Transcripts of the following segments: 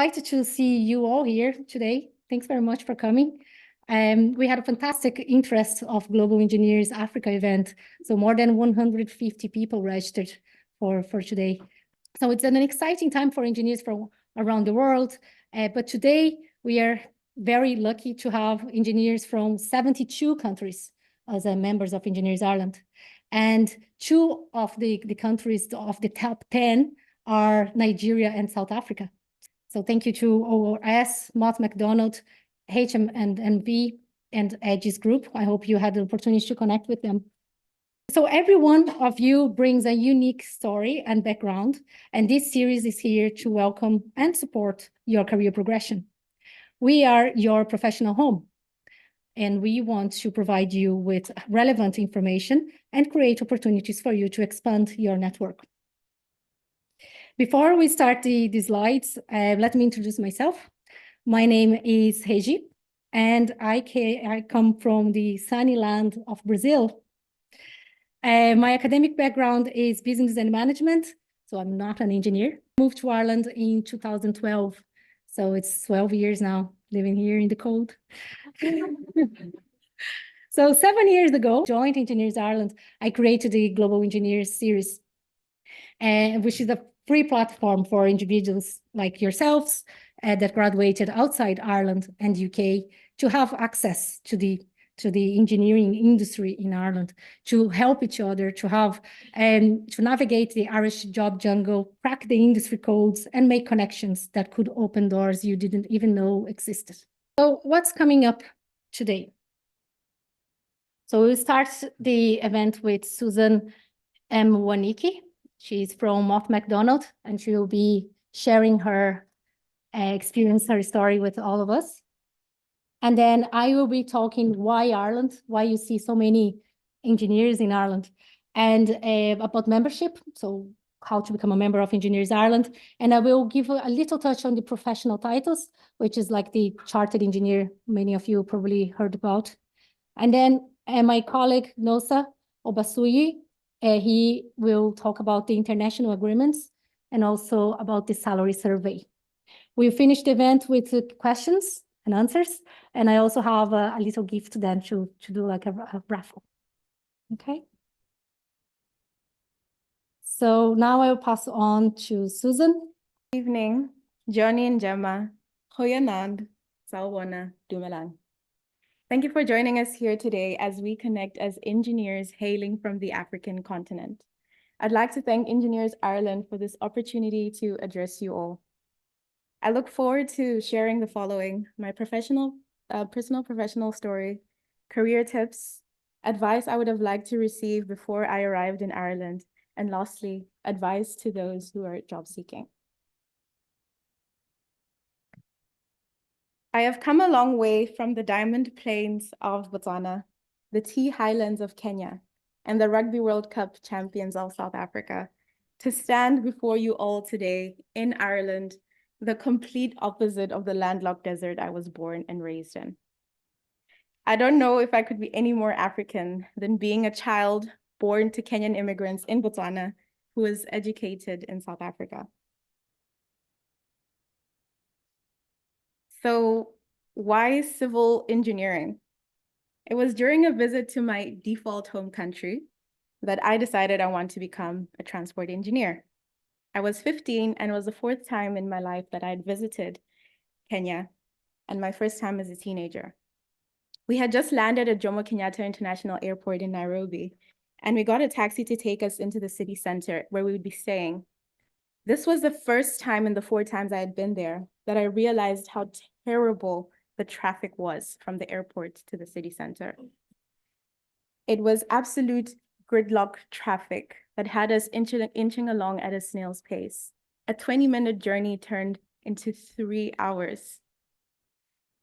delighted to see you all here today. Thanks very much for coming. We had a fantastic interest of Global Engineers Africa event. So more than 150 people registered for today. So it's an exciting time for engineers from around the world. But today we are very lucky to have engineers from 72 countries as members of Engineers Ireland. And two of the countries of the top 10 are Nigeria and South Africa. So thank you to ORS, Mott MacDonald, HM&MV, and Edge's group. I hope you had the opportunity to connect with them. So every one of you brings a unique story and background, and this series is here to welcome and support your career progression. We are your professional home, and we want to provide you with relevant information and create opportunities for you to expand your network. Before we start the slides, let me introduce myself. My name is Regi, and I come from the sunny land of Brazil. My academic background is business and management, so I'm not an engineer. Moved to Ireland in 2012, so it's 12 years now living here in the cold. So 7 years ago, joined Engineers Ireland. I created the Global Engineers series, which is a free platform for individuals like yourselves that graduated outside Ireland and UK to have access to the engineering industry in Ireland, to help each other, to have to navigate the Irish job jungle, crack the industry codes, and make connections that could open doors you didn't even know existed. So what's coming up today? So we'll start the event with Susan M. Waniki. She's from Mott MacDonald, and she will be sharing her experience, her story with all of us. And then I will be talking why Ireland, why you see so many engineers in Ireland, and about membership, so how to become a member of Engineers Ireland. And I will give a little touch on the professional titles, which is like the chartered engineer, many of you probably heard about. And then my colleague, Nosa Obasuyi, he will talk about the international agreements and also about the salary survey. We'll finish the event with questions and answers. And I also have a little gift then to do like a raffle. Okay. So now I'll pass on to Susan. Good evening, Johnny and Gemma, Hoyanand, Salwana, Dumalan. Thank you for joining us here today as we connect as engineers hailing from the African continent. I'd like to thank Engineers Ireland for this opportunity to address you all. I look forward to sharing the following: my personal professional story, career tips, advice I would have liked to receive before I arrived in Ireland, and lastly, advice to those who are job seeking. I have come a long way from the diamond plains of Botswana, the tea highlands of Kenya, and the Rugby World Cup champions of South Africa, to stand before you all today in Ireland, the complete opposite of the landlocked desert I was born and raised in. I don't know if I could be any more African than being a child born to Kenyan immigrants in Botswana who was educated in South Africa. So why civil engineering? It was during a visit to my default home country that I decided I want to become a transport engineer. I was 15 and it was the 4th time in my life that I had visited Kenya, and my first time as a teenager. We had just landed at Jomo Kenyatta International Airport in Nairobi, and we got a taxi to take us into the city center where we would be staying. This was the first time in the 4 times I had been there that I realized how terrible the traffic was from the airport to the city center. It was absolute gridlock traffic that had us inching along at a snail's pace. A 20-minute journey turned into 3 hours.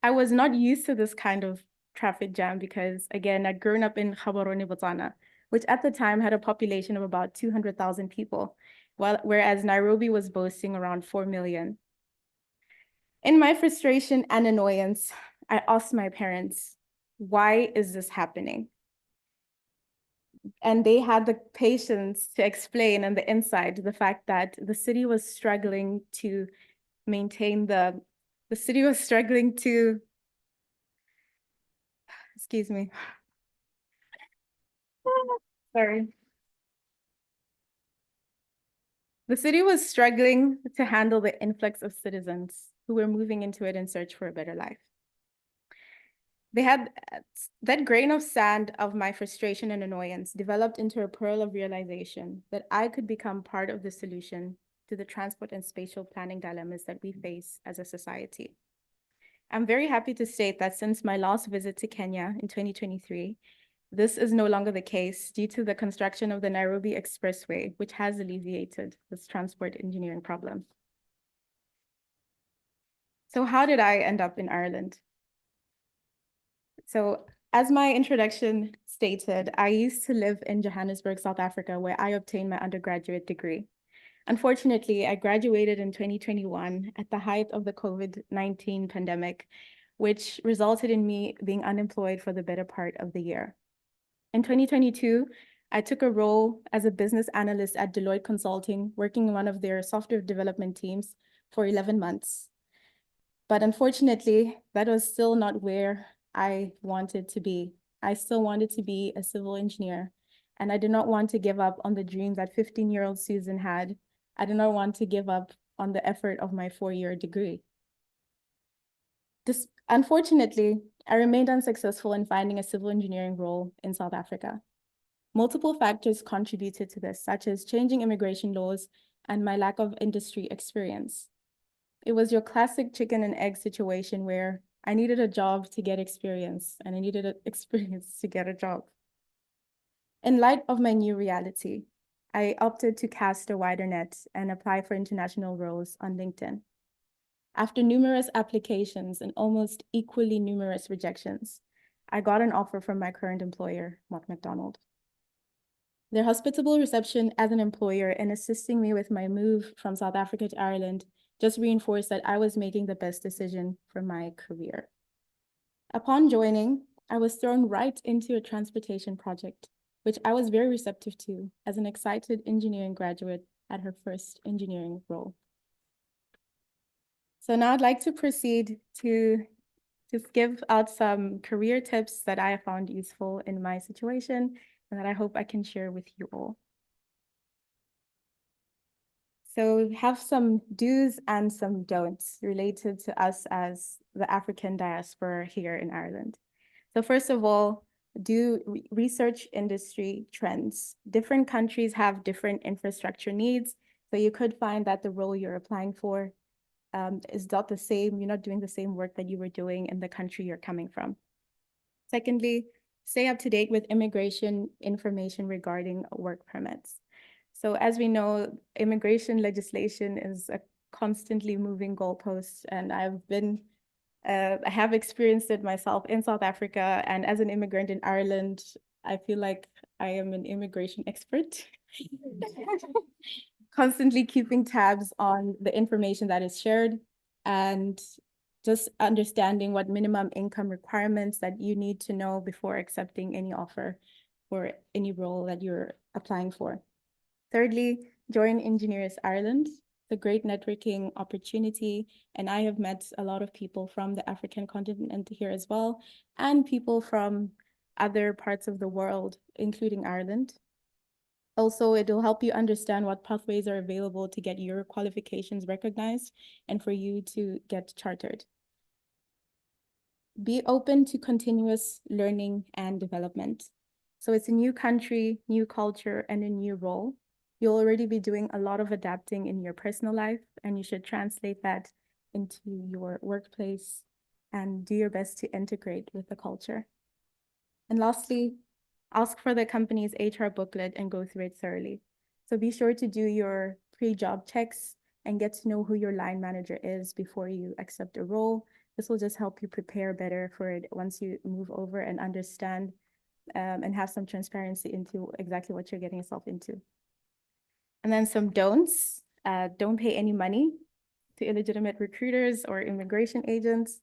I was not used to this kind of traffic jam because, again, I'd grown up in Gaborone, Botswana, which at the time had a population of about 200,000 people, whereas Nairobi was boasting around 4 million. In my frustration and annoyance, I asked my parents, why is this happening? And they had the patience to explain and the insight, the fact that the city was struggling to maintain the city was struggling to, excuse me. Sorry. The city was struggling to handle the influx of citizens who were moving into it in search for a better life. They had that grain of sand of my frustration and annoyance developed into a pearl of realization that I could become part of the solution to the transport and spatial planning dilemmas that we face as a society. I'm very happy to state that since my last visit to Kenya in 2023, this is no longer the case due to the construction of the Nairobi Expressway, which has alleviated this transport engineering problem. So how did I end up in Ireland? So as my introduction stated, I used to live in Johannesburg, South Africa, where I obtained my undergraduate degree. Unfortunately, I graduated in 2021 at the height of the COVID-19 pandemic, which resulted in me being unemployed for the better part of the year. In 2022, I took a role as a business analyst at Deloitte Consulting, working in one of their software development teams for 11 months. But unfortunately, that was still not where I wanted to be. I still wanted to be a civil engineer, and I did not want to give up on the dream that 15-year-old Susan had. I did not want to give up on the effort of my 4-year degree. Unfortunately, I remained unsuccessful in finding a civil engineering role in South Africa. Multiple factors contributed to this, such as changing immigration laws and my lack of industry experience. It was your classic chicken and egg situation where I needed a job to get experience, and I needed an experience to get a job. In light of my new reality, I opted to cast a wider net and apply for international roles on LinkedIn. After numerous applications and almost equally numerous rejections, I got an offer from my current employer, Mott MacDonald. Their hospitable reception as an employer and assisting me with my move from South Africa to Ireland just reinforced that I was making the best decision for my career. Upon joining, I was thrown right into a transportation project, which I was very receptive to as an excited engineering graduate at her first engineering role. So now I'd like to proceed to just give out some career tips that I found useful in my situation and that I hope I can share with you all. So we have some do's and some don'ts related to us as the African diaspora here in Ireland. So first of all, do research industry trends. Different countries have different infrastructure needs. So you could find that the role you're applying for is not the same. You're not doing the same work that you were doing in the country you're coming from. Secondly, stay up to date with immigration information regarding work permits. So as we know, immigration legislation is a constantly moving goalpost, and I have experienced it myself in South Africa, and as an immigrant in Ireland, I feel like I am an immigration expert. Constantly keeping tabs on the information that is shared and just understanding what minimum income requirements that you need to know before accepting any offer for any role that you're applying for. Thirdly, join Engineers Ireland. It's a great networking opportunity, and I have met a lot of people from the African continent here as well, and people from other parts of the world, including Ireland. Also, it will help you understand what pathways are available to get your qualifications recognized and for you to get chartered. Be open to continuous learning and development. So it's a new country, new culture, and a new role. You'll already be doing a lot of adapting in your personal life, and you should translate that into your workplace and do your best to integrate with the culture. And lastly, ask for the company's HR booklet and go through it thoroughly. So be sure to do your pre-job checks and get to know who your line manager is before you accept a role. This will just help you prepare better for it once you move over and understand and have some transparency into exactly what you're getting yourself into. And then some don'ts. Don't pay any money to illegitimate recruiters or immigration agents.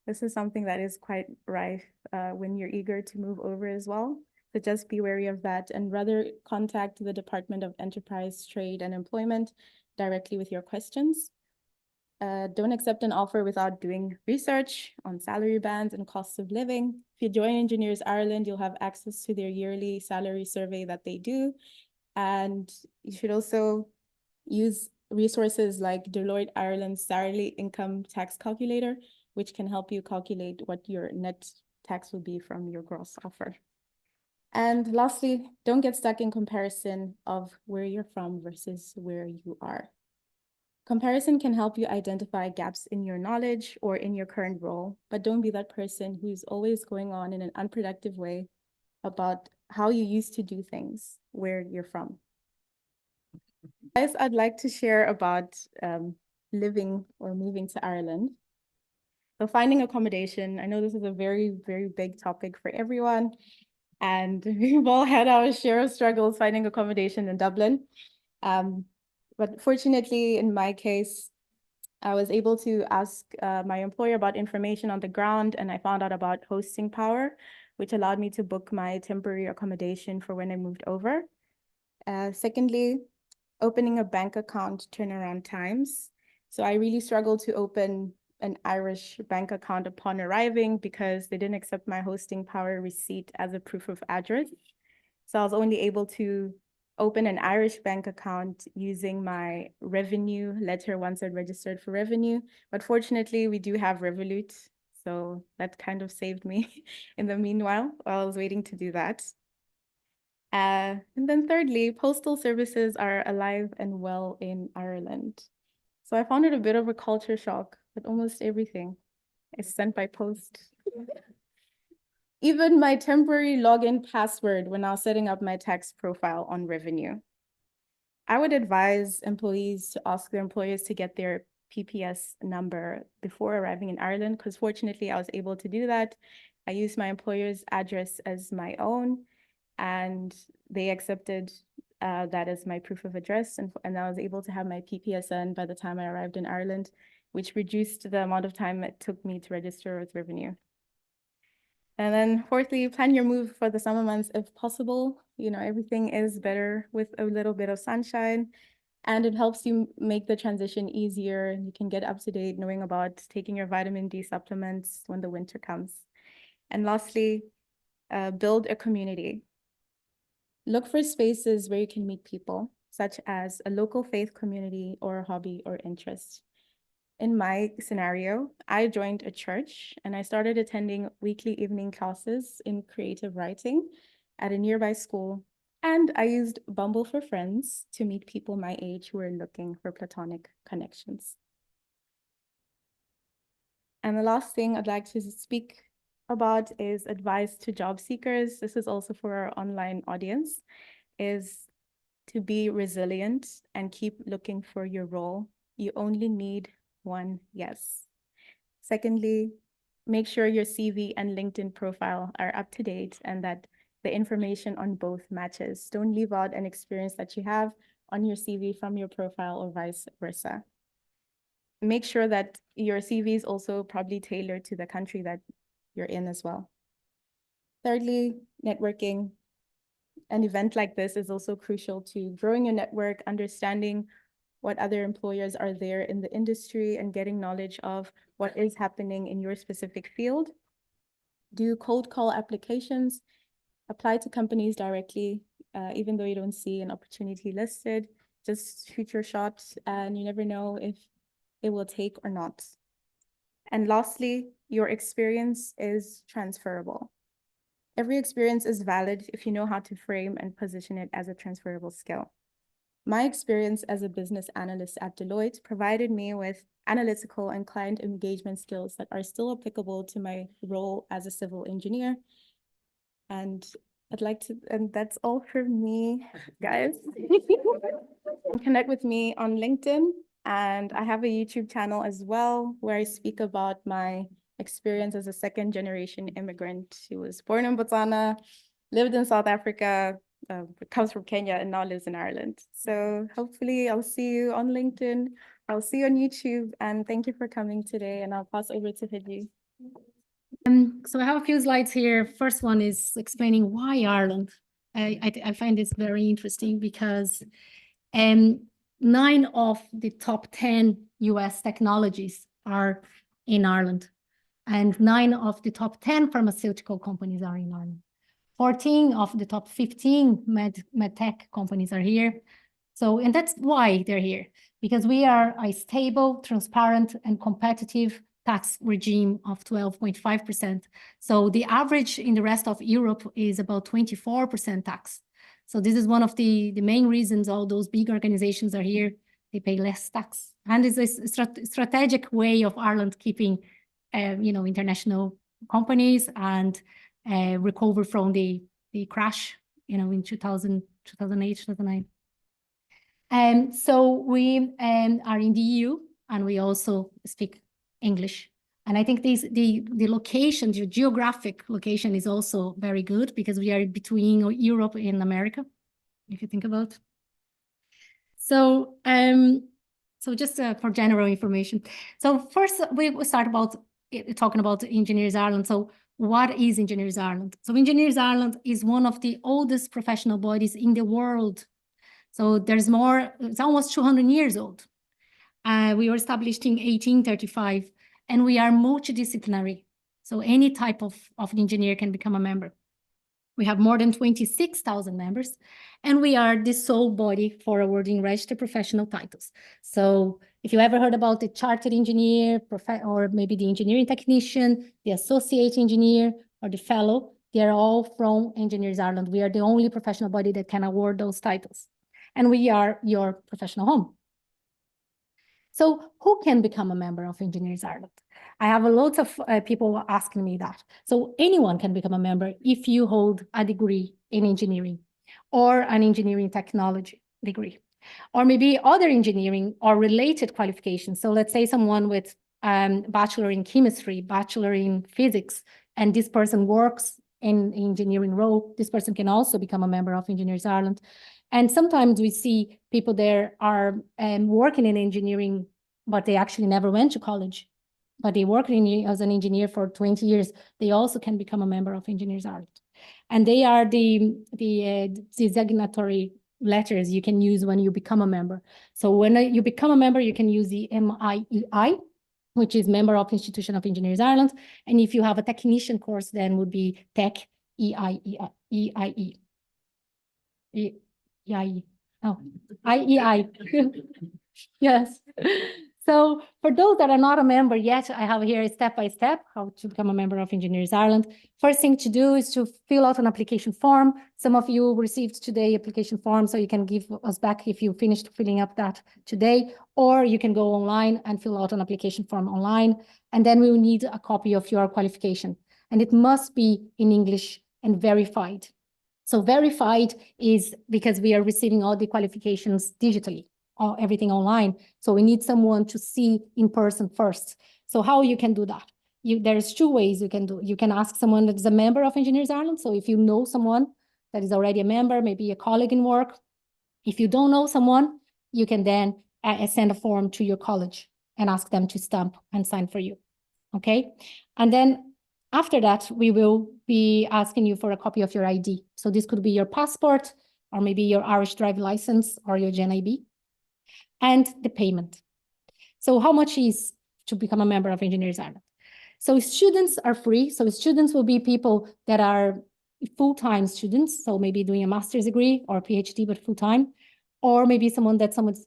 This is something that is quite rife when you're eager to move over as well. So just be wary of that and rather contact the Department of Enterprise, Trade, and Employment directly with your questions. Don't accept an offer without doing research on salary bands and costs of living. If you join Engineers Ireland, you'll have access to their yearly salary survey that they do. And you should also use resources like Deloitte Ireland's salary income tax calculator, which can help you calculate what your net tax will be from your gross offer. And lastly, don't get stuck in comparison of where you're from versus where you are. Comparison can help you identify gaps in your knowledge or in your current role, but don't be that person who's always going on in an unproductive way about how you used to do things where you're from. Guys, I'd like to share about living or moving to Ireland. So finding accommodation, I know this is a very, very big topic for everyone. And we've all had our share of struggles finding accommodation in Dublin. But fortunately, in my case, I was able to ask my employer about information on the ground, and I found out about Hosting Power, which allowed me to book my temporary accommodation for when I moved over. Secondly, opening a bank account turnaround times. So I really struggled to open an Irish bank account upon arriving because they didn't accept my Hosting Power receipt as a proof of address. So I was only able to open an Irish bank account using my revenue letter once I'd registered for revenue. But fortunately, we do have Revolut. So that kind of saved me in the meanwhile while I was waiting to do that. And then thirdly, postal services are alive and well in Ireland. So I found it a bit of a culture shock that almost everything is sent by post. Even my temporary login password when I was setting up my tax profile on Revenue. I would advise employees to ask their employers to get their PPS number before arriving in Ireland, because fortunately I was able to do that. I used my employer's address as my own, and they accepted that as my proof of address, and I was able to have my PPSN by the time I arrived in Ireland, which reduced the amount of time it took me to register with Revenue. And then fourthly, plan your move for the summer months if possible. You know, everything is better with a little bit of sunshine, and it helps you make the transition easier. You can get up to date knowing about taking your vitamin D supplements when the winter comes. And lastly, build a community. Look for spaces where you can meet people, such as a local faith community or a hobby or interest. In my scenario, I joined a church and I started attending weekly evening classes in creative writing at a nearby school. And I used Bumble for Friends to meet people my age who were looking for platonic connections. And the last thing I'd like to speak about is advice to job seekers. This is also for our online audience, is to be resilient and keep looking for your role. You only need one yes. Secondly, make sure your CV and LinkedIn profile are up to date and that the information on both matches. Don't leave out an experience that you have on your CV from your profile or vice versa. Make sure that your CV is also probably tailored to the country that you're in as well. Thirdly, networking. An event like this is also crucial to growing your network, understanding what other employers are there in the industry, and getting knowledge of what is happening in your specific field. Do cold call applications, apply to companies directly, even though you don't see an opportunity listed. Just shoot your shot, and you never know if it will take or not. And lastly, your experience is transferable. Every experience is valid if you know how to frame and position it as a transferable skill. My experience as a business analyst at Deloitte provided me with analytical and client engagement skills that are still applicable to my role as a civil engineer. And and that's all for me, guys. Connect with me on LinkedIn, and I have a YouTube channel as well where I speak about my experience as a second-generation immigrant who was born in Botswana, lived in South Africa, comes from Kenya, and now lives in Ireland. So hopefully I'll see you on LinkedIn. I'll see you on YouTube, and thank you for coming today, and I'll pass over to Hidji. So I have a few slides here. First one is explaining why Ireland. I find this very interesting because 9 of the top 10 US technologies are in Ireland, and 9 of the top 10 pharmaceutical companies are in Ireland. 14 of the top 15 med tech companies are here. So, and that's why they're here, because we are a stable, transparent, and competitive tax regime of 12.5%. So the average in the rest of Europe is about 24% tax. So this is one of the main reasons all those big organizations are here. They pay less tax. And it's a strategic way of Ireland keeping, international companies and recover from the crash, in 2008, 2009. So we are in the EU, and we also speak English. And I think the location, the geographic location is also very good, because we are between Europe and America, if you think about. So, so just for general information. So first, we will start talking about Engineers Ireland. So what is Engineers Ireland? So Engineers Ireland is one of the oldest professional bodies in the world. So it's almost 200 years old. We were established in 1835, and we are multidisciplinary. So any type of engineer can become a member. We have more than 26,000 members, and we are the sole body for awarding registered professional titles. So if you ever heard about the chartered engineer, or maybe the engineering technician, the associate engineer, or the fellow, they're all from Engineers Ireland. We are the only professional body that can award those titles. And we are your professional home. So who can become a member of Engineers Ireland? I have a lot of people asking me that. So anyone can become a member if you hold a degree in engineering, or an engineering technology degree, or maybe other engineering or related qualifications. So let's say someone with bachelor in chemistry, bachelor in physics, and this person works in engineering role, this person can also become a member of Engineers Ireland. And sometimes we see people there are working in engineering, but they actually never went to college, but they work as an engineer for 20 years. They also can become a member of Engineers Ireland. And they are the designatory letters you can use when you become a member. So when you become a member, you can use the MEI, which is Member of Institution of Engineers Ireland. And if you have a technician course, then would be Tech EIE. IEI. Yes. So for those that are not a member yet, I have here step by step how to become a member of Engineers Ireland. First thing to do is to fill out an application form. Some of you received today application form, so you can give us back if you finished filling up that today, or you can go online and fill out an application form online. And then we will need a copy of your qualification, and it must be in English and verified. So verified is because we are receiving all the qualifications digitally, or everything online. So we need someone to see in person first. So how you can do that? There's 2 ways you can do. You can ask someone that is a member of Engineers Ireland. So if you know someone that is already a member, maybe a colleague in work. If you don't know someone, you can then send a form to your college and ask them to stamp and sign for you. Okay? And then after that, we will be asking you for a copy of your ID. So this could be your passport, or maybe your Irish driving license, or your GNIB, and the payment. So how much is to become a member of Engineers Ireland? So students are free. So students will be people that are full-time students, so maybe doing a master's degree or a PhD, but full-time, or maybe someone's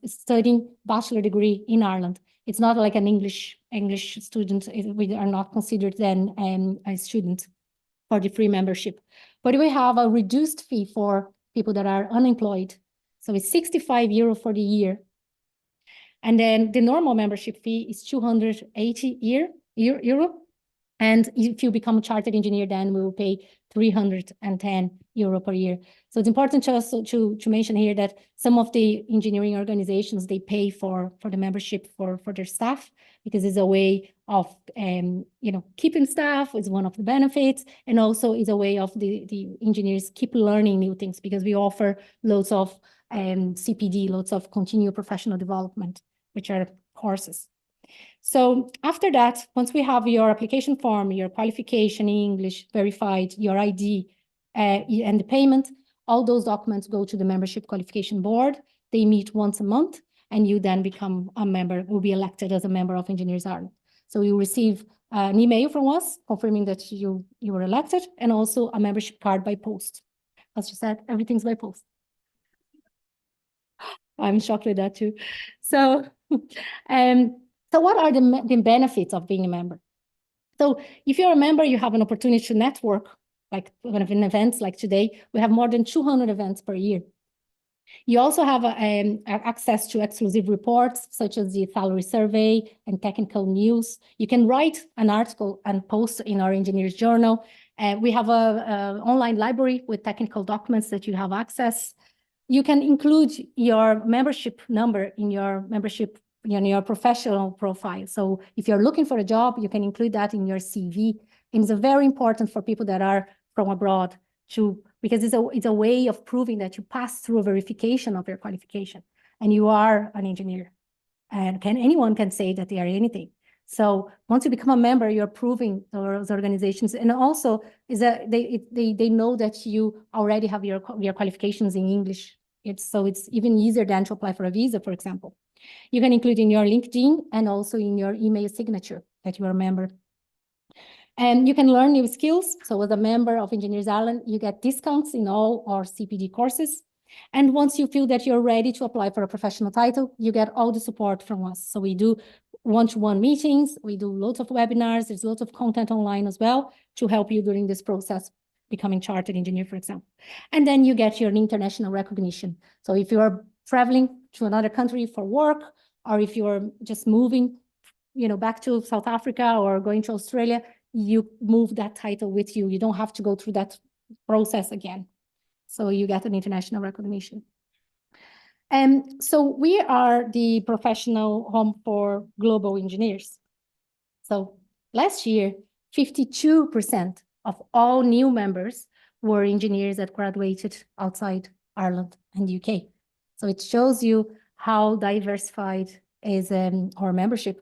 studying bachelor degree in Ireland. It's not like an English student. We are not considered then a student for the free membership. But we have a reduced fee for people that are unemployed. So it's €65 for the year. And then the normal membership fee is €280 euro. And if you become a chartered engineer, then we will pay €310 per year. So it's important to also to mention here that some of the engineering organizations, they pay for the membership for their staff, because it's a way of keeping staff is one of the benefits, and also is a way of the engineers keep learning new things, because we offer loads of CPD, loads of continual professional development, which are courses. So after that, once we have your application form, your qualification in English verified, your ID, and the payment, all those documents go to the Membership Qualification Board. They meet once a month, and you then become a member, will be elected as a member of Engineers Ireland. So you receive an email from us confirming that you were elected, and also a membership card by post. As you said, everything's by post. I'm shocked with that too. So, so what are the benefits of being a member? So if you're a member, you have an opportunity to network, like one of the events like today. We have more than 200 events per year. You also have access to exclusive reports, such as the salary survey and technical news. You can write an article and post in our engineers journal. We have an online library with technical documents that you have access. You can include your membership number in your membership, in your professional profile. So if you're looking for a job, you can include that in your CV. And it's very important for people that are from abroad because it's a way of proving that you pass through a verification of your qualification and you are an engineer. And anyone can say that they are anything. So once you become a member, you're proving those organizations, and also is that they know that you already have your qualifications in English. So it's even easier than to apply for a visa, for example. You can include in your LinkedIn and also in your email signature that you are a member. And you can learn new skills. So as a member of Engineers Ireland, you get discounts in all our CPD courses. And once you feel that you're ready to apply for a professional title, you get all the support from us. So we do one-to-one meetings, we do lots of webinars, there's lots of content online as well to help you during this process, becoming chartered engineer, for example. And then you get your international recognition. So if you are traveling to another country for work, or if you're just moving, back to South Africa or going to Australia, you move that title with you. You don't have to go through that process again. So you get an international recognition. And so we are the professional home for global engineers. So last year, 52% of all new members were engineers that graduated outside Ireland and UK. So it shows you how diversified is our membership.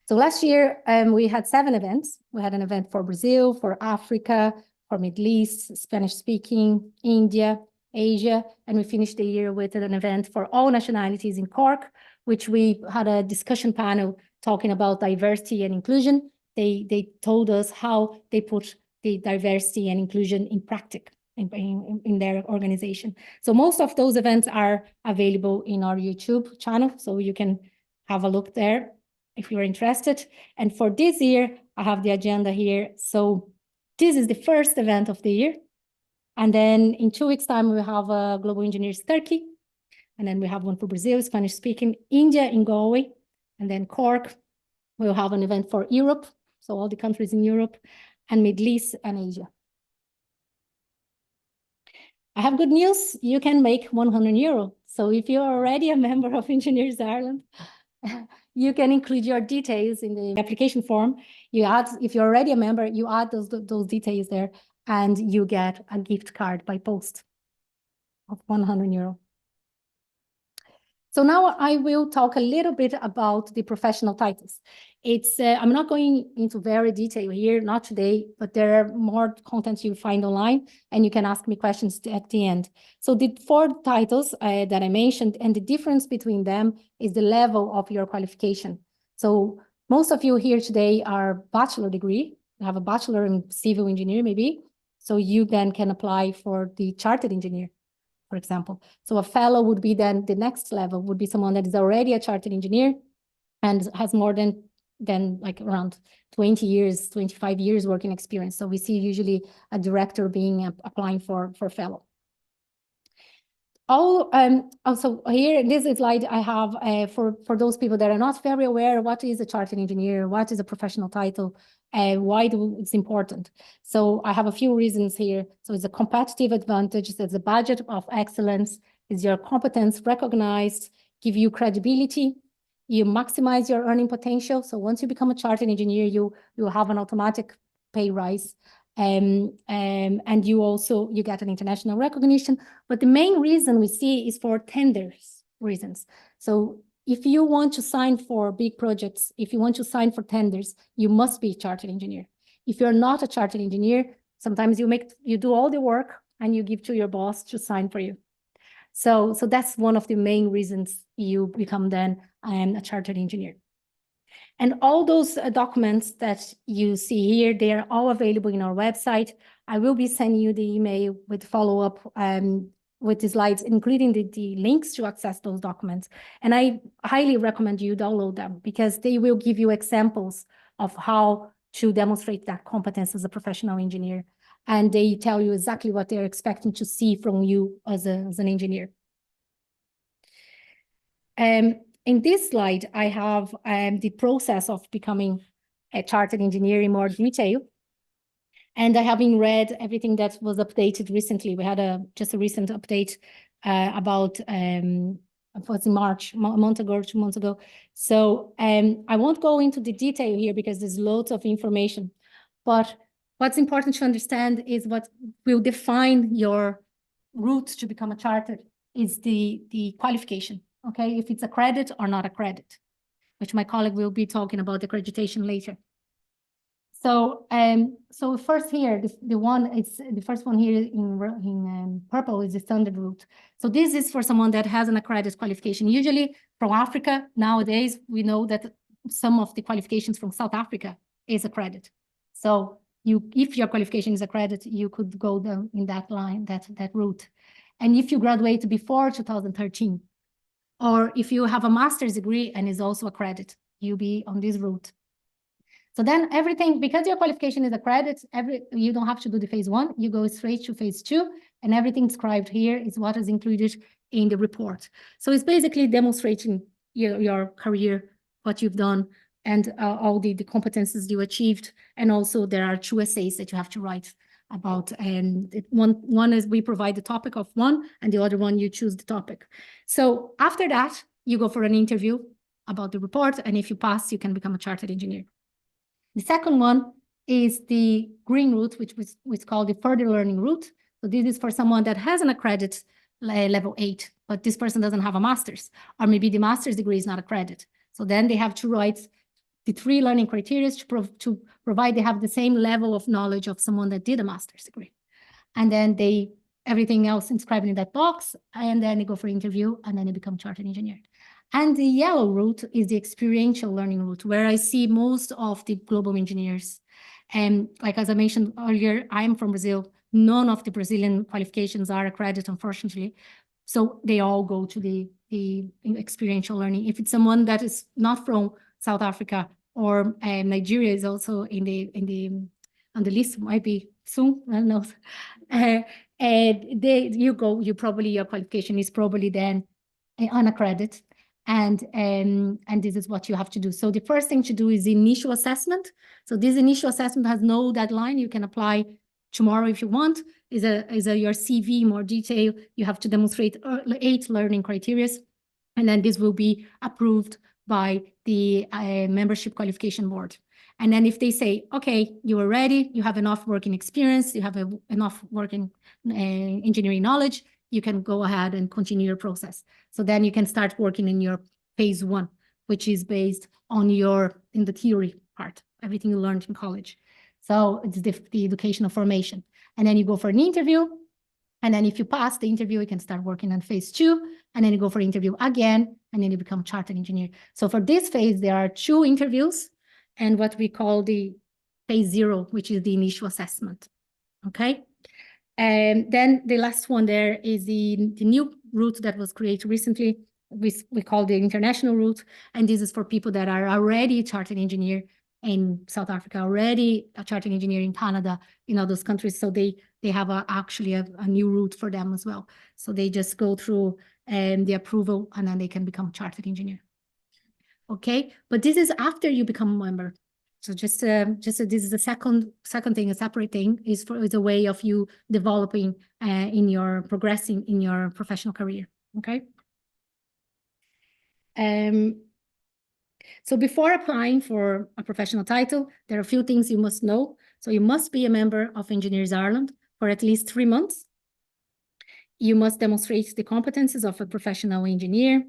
So last year, we had 7 events. We had an event for Brazil, for Africa, for Middle East, Spanish-speaking, India, Asia, and we finished the year with an event for all nationalities in Cork, which we had a discussion panel talking about diversity and inclusion. They told us how they put the diversity and inclusion in practice in their organization. So most of those events are available in our YouTube channel, so you can have a look there if you're interested. And for this year, I have the agenda here. So this is the first event of the year. And then in 2 weeks' time, we have a Global Engineers Turkey. And then we have one for Brazil, Spanish-speaking, India in Galway. And then Cork, we'll have an event for Europe. So all the countries in Europe and Middle East and Asia. I have good news. You can make 100 euro. So if you're already a member of Engineers Ireland, you can include your details in the application form. You add, if you're already a member, you add those details there, and you get a gift card by post of 100 euro. So now I will talk a little bit about the professional titles. I'm not going into very detail here, not today, but there are more content you find online, and you can ask me questions at the end. So the 4 titles that I mentioned, and the difference between them is the level of your qualification. So most of you here today are bachelor degree, you have a bachelor in civil engineer maybe, so you then can apply for the chartered engineer, for example. So a fellow would be then the next level, would be someone that is already a chartered engineer and has more than like around 20 years, 25 years working experience. So we see usually a director being applying for fellow. Also here in this slide, I have for those people that are not very aware, what is a chartered engineer, what is a professional title, why it's important. So I have a few reasons here. So it's a competitive advantage, it's a badge of excellence, is your competence recognized, give you credibility, you maximize your earning potential. So once you become a chartered engineer, you have an automatic pay rise. And you get an international recognition. But the main reason we see is for tenders reasons. So if you want to sign for big projects, if you want to sign for tenders, you must be a chartered engineer. If you're not a chartered engineer, sometimes you do all the work and you give to your boss to sign for you. So that's one of the main reasons you become then a chartered engineer. And all those documents that you see here, they are all available in our website. I will be sending you the email with follow-up with the slides, including the links to access those documents. And I highly recommend you download them because they will give you examples of how to demonstrate that competence as a professional engineer. And they tell you exactly what they're expecting to see from you as an engineer. In this slide, I have the process of becoming a chartered engineer in more detail. And I haven't read everything that was updated recently. We had just a recent update about, it was in March, a month ago or 2 months ago. So I won't go into the detail here because there's loads of information. But what's important to understand is what will define your route to become a chartered is the qualification, okay? If it's a credit or not a credit, which my colleague will be talking about accreditation later. So, so first here, the first one here in purple is the standard route. So this is for someone that has an accredited qualification. Usually from Africa, nowadays, we know that some of the qualifications from South Africa is a credit. So if your qualification is a credit, you could go down in that line, that route. And if you graduate before 2013, or if you have a master's degree and is also a credit, you'll be on this route. So then everything, because your qualification is a credit, you don't have to do the phase 1, you go straight to phase 2, and everything described here is what is included in the report. So it's basically demonstrating your career, what you've done, and all the competences you achieved. And also there are 2 essays that you have to write about, and one is we provide the topic of one, and the other one you choose the topic. So after that, you go for an interview about the report, and if you pass, you can become a chartered engineer. The second one is the green route, which was called the further learning route. So this is for someone that has an accredited level 8, but this person doesn't have a master's, or maybe the master's degree is not accredited. So then they have to write the 3 learning criteria to provide they have the same level of knowledge of someone that did a master's degree. And then everything else inscribed in that box, and then they go for interview, and then they become chartered engineer. And the yellow route is the experiential learning route, where I see most of the global engineers. And like, as I mentioned earlier, I'm from Brazil. None of the Brazilian qualifications are accredited, unfortunately. So they all go to the experiential learning. If it's someone that is not from South Africa or Nigeria is also on the list, might be soon, I don't know. And your qualification is probably then unaccredited. And this is what you have to do. So the first thing to do is the initial assessment. So this initial assessment has no deadline. You can apply tomorrow if you want. Is your CV more detail. You have to demonstrate 8 learning criteria, and then this will be approved by the membership qualification board. And then if they say, okay, you are ready, you have enough working experience, you have enough working engineering knowledge, you can go ahead and continue your process. So then you can start working in your phase 1, which is based on in the theory part, everything you learned in college. So it's the educational formation. And then you go for an interview. And then if you pass the interview, you can start working on phase 2. And then you go for interview again, and then you become chartered engineer. So for this phase, there are 2 interviews and what we call the phase 0, which is the initial assessment. Okay. And then the last one there is the new route that was created recently. We call the international route. And this is for people that are already a chartered engineer in South Africa, already a chartered engineer in Canada, in all those countries. So they have actually a new route for them as well. So they just go through the approval, and then they can become chartered engineer. Okay, but this is after you become a member. So just this is the second thing, a separate thing, is a way of you developing progressing in your professional career. Okay. So before applying for a professional title, there are a few things you must know. So you must be a member of Engineers Ireland for at least 3 months. You must demonstrate the competences of a professional engineer.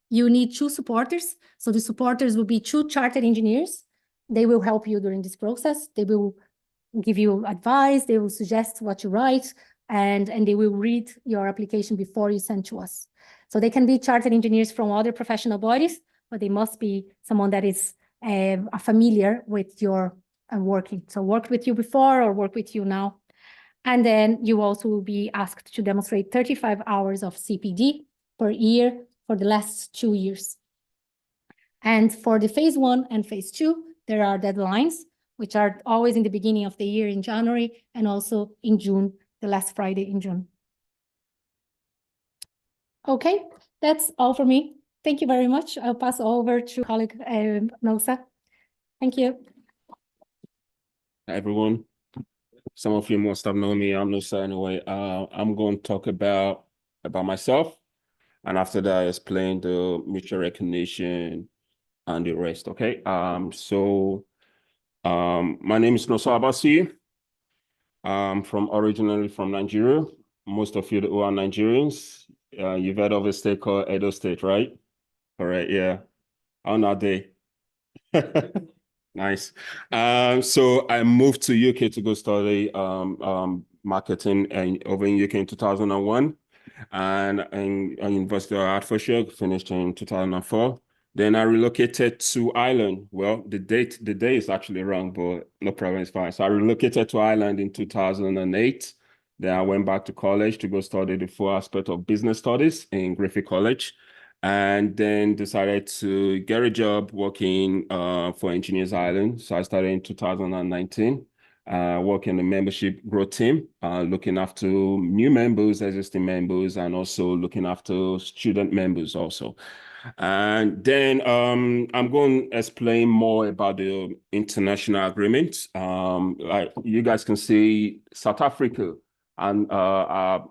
You need 2 supporters. So the supporters will be 2 chartered engineers. They will help you during this process. They will give you advice. They will suggest what you write, and they will read your application before you send to us. So they can be chartered engineers from other professional bodies, but they must be someone that is familiar with your working. So worked with you before or work with you now. And then you also will be asked to demonstrate 35 hours of CPD per year for the last 2 years. And for the phase 1 and phase 2, there are deadlines, which are always in the beginning of the year in January and also in June, the last Friday in June. Okay, that's all for me. Thank you very much. I'll pass over to colleague Nosa. Thank you. Hi, everyone. Some of you must have known me. I'm Nosa anyway. I'm going to talk about myself, and after that, I explain the mutual recognition and the rest. Okay. My name is Nosa Abasi. I'm originally from Nigeria. Most of you who are Nigerians, you've heard of a state called Edo State, right? All right. Yeah. On our day. Nice. So I moved to UK to go study marketing over in UK in 2001, and in University of Hertfordshire, finished in 2004. Then I relocated to Ireland. Well, the day is actually wrong, but no problem, it's fine. So I relocated to Ireland in 2008. Then I went back to college to go study the full aspect of business studies in Griffith College, and then decided to get a job working for Engineers Island. So I started in 2019, working the membership growth team, looking after new members, existing members, and also looking after student members also. And then I'm going to explain more about the international agreement. Like you guys can see, South Africa and are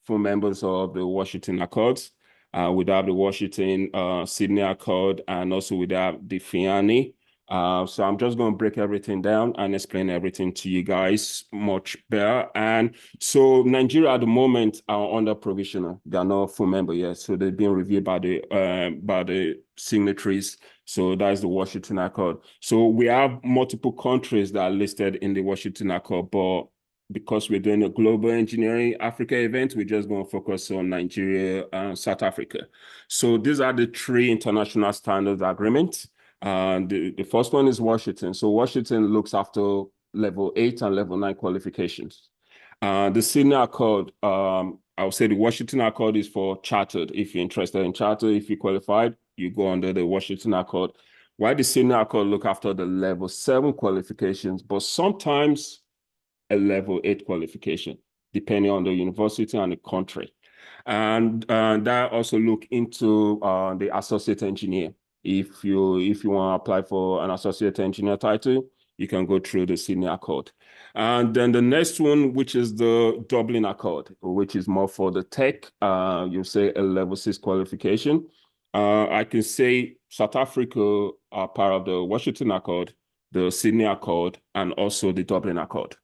full members of the Washington Accords. We have the Washington Sydney Accord, and also we have the FIANI. So I'm just going to break everything down and explain everything to you guys much better. And so Nigeria at the moment are under provisional. They are not full member yet. So they've been reviewed by the signatories. So that's the Washington Accord. So we have multiple countries that are listed in the Washington Accord, but because we're doing a global engineering Africa event, we're just going to focus on Nigeria and South Africa. So these are the 3 international standards agreements. The first one is Washington. So Washington looks after level 8 and level 9 qualifications. The Sydney Accord, I would say the Washington Accord is for chartered. If you're interested in chartered, if you qualified, you go under the Washington Accord. While the Sydney Accord look after the level 7 qualifications, but sometimes a level 8 qualification, depending on the university and the country. And that also look into the associate engineer. If you want to apply for an associate engineer title, you can go through the Sydney Accord. And then the next one, which is the Dublin Accord, which is more for the tech, you say a level 6 qualification. I can say South Africa are part of the Washington Accord, the Sydney Accord, and also the Dublin Accord.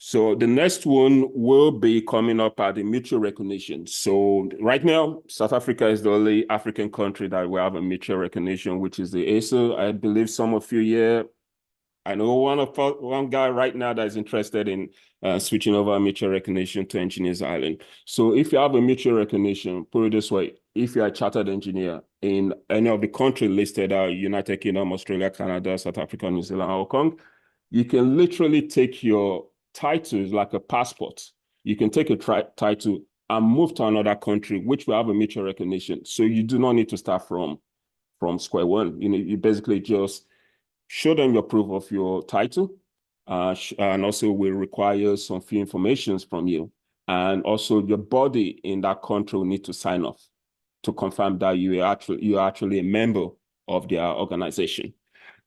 So the next one will be coming up at the mutual recognition. So right now, South Africa is the only African country that will have a mutual recognition, which is the ASO. I believe some of you here, I know one guy right now that is interested in switching over mutual recognition to Engineers Island. So if you have a mutual recognition, put it this way, if you're a chartered engineer in any of the countries listed, United Kingdom, Australia, Canada, South Africa, New Zealand, Hong Kong, you can literally take your titles like a passport. You can take a title and move to another country, which will have a mutual recognition. So you do not need to start from square one. You basically just show them your proof of your title, and also will require some few informations from you. And also your body in that country will need to sign off to confirm that you are actually a member of their organization.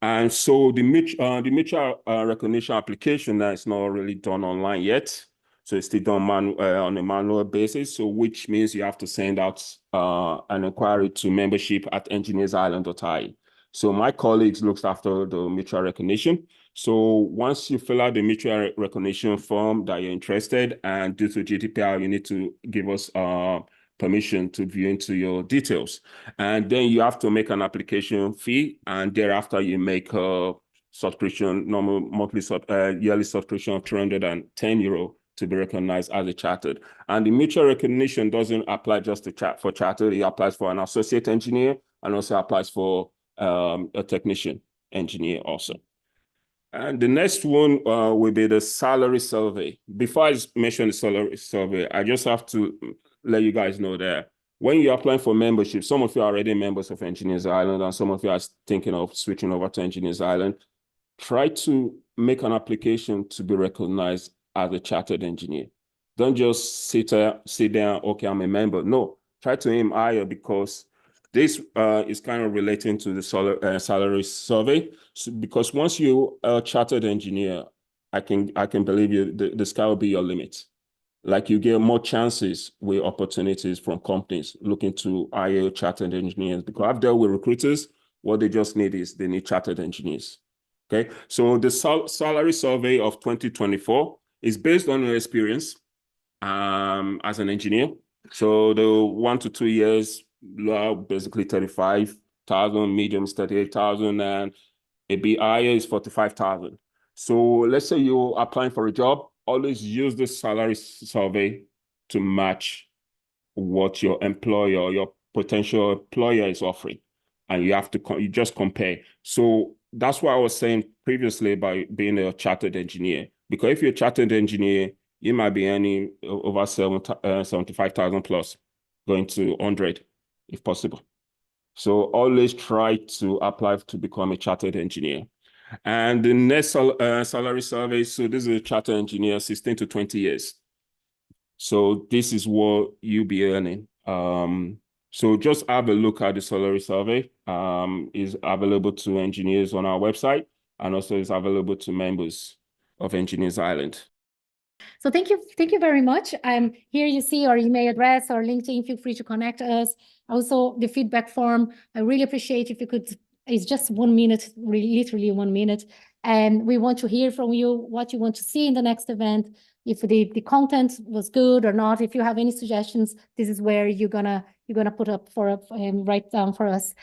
And so the mutual recognition application that is not really done online yet. So it's still done on a manual basis. So which means you have to send out an inquiry to membership@engineersisland.ie. So my colleagues looks after the mutual recognition. So once you fill out the mutual recognition form that you're interested, and due to GDPR, you need to give us permission to view into your details. And then you have to make an application fee, and thereafter you make a subscription, normal monthly yearly subscription of €310 to be recognized as a chartered. And the mutual recognition doesn't apply just to for chartered, it applies for an associate engineer and also applies for a technician engineer also. And the next one will be the salary survey. Before I mention the salary survey, I just have to let you guys know that when you're applying for membership, some of you are already members of Engineers Island and some of you are thinking of switching over to Engineers Island. Try to make an application to be recognized as a chartered engineer. Don't just sit there, okay, I'm a member. No, try to aim higher because this is kind of relating to the salary survey. So, because once you are a chartered engineer, I can believe you, the sky will be your limit. Like you get more chances with opportunities from companies looking to hire chartered engineers. Because I've dealt with recruiters, what they just need is they need chartered engineers. Okay, so the salary survey of 2024 is based on your experience as an engineer. So the 1 to 2 years, low, basically 35,000, medium is 38,000, and a bit higher is 45,000. So let's say you're applying for a job, always use the salary survey to match what your employer or your potential employer is offering. And you have to, you just compare. So that's what I was saying previously about being a chartered engineer. Because if you're a chartered engineer, you might be earning over 75,000 plus, going to 100 if possible. So always try to apply to become a chartered engineer. And the next salary survey, so this is a chartered engineer, 16 to 20 years. So this is what you'll be earning. So just have a look at the salary survey. Is available to engineers on our website and also is available to members of Engineers Island. So thank you very much. Here you see our email address, our LinkedIn. Feel free to connect us. Also, the feedback form. I really appreciate if you could. It's just 1 minute, really, literally 1 minute, and we want to hear from you what you want to see in the next event. If the content was good or not. If you have any suggestions, this is where you're gonna put up for write down for us.